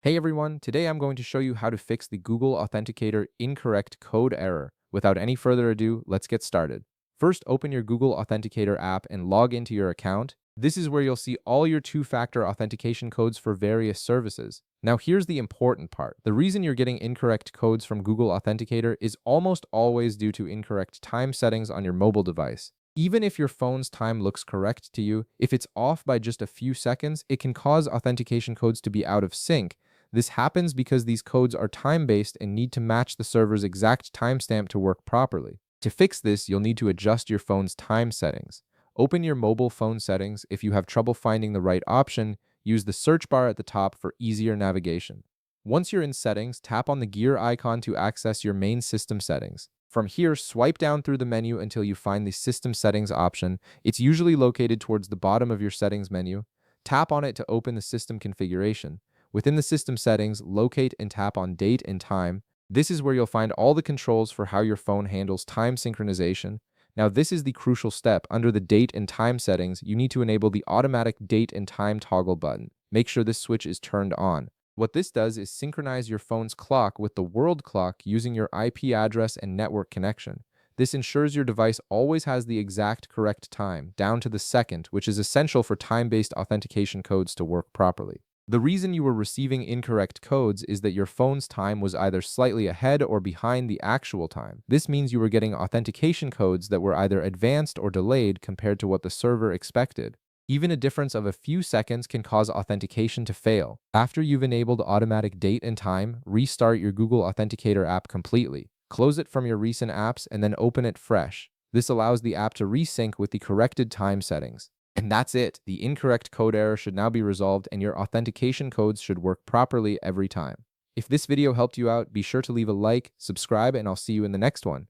Hey everyone, today I'm going to show you how to fix the Google Authenticator incorrect code error. Without any further ado, let's get started. First, open your Google Authenticator app and log into your account. This is where you'll see all your two-factor authentication codes for various services. Now here's the important part. The reason you're getting incorrect codes from Google Authenticator is almost always due to incorrect time settings on your mobile device. Even if your phone's time looks correct to you, if it's off by just a few seconds, it can cause authentication codes to be out of sync. This happens because these codes are time-based and need to match the server's exact timestamp to work properly. To fix this, you'll need to adjust your phone's time settings. Open your mobile phone settings. If you have trouble finding the right option, use the search bar at the top for easier navigation. Once you're in settings, tap on the gear icon to access your main system settings. From here, swipe down through the menu until you find the system settings option. It's usually located towards the bottom of your settings menu. Tap on it to open the system configuration. Within the system settings, locate and tap on date and time. This is where you'll find all the controls for how your phone handles time synchronization. Now, this is the crucial step. Under the date and time settings, you need to enable the automatic date and time toggle button. Make sure this switch is turned on. What this does is synchronize your phone's clock with the world clock using your IP address and network connection. This ensures your device always has the exact correct time, down to the second, which is essential for time-based authentication codes to work properly. The reason you were receiving incorrect codes is that your phone's time was either slightly ahead or behind the actual time. This means you were getting authentication codes that were either advanced or delayed compared to what the server expected. Even a difference of a few seconds can cause authentication to fail. After you've enabled automatic date and time, restart your Google Authenticator app completely. Close it from your recent apps and then open it fresh. This allows the app to resync with the corrected time settings. And that's it. The incorrect code error should now be resolved and your authentication codes should work properly every time. If this video helped you out, be sure to leave a like, subscribe, and I'll see you in the next one.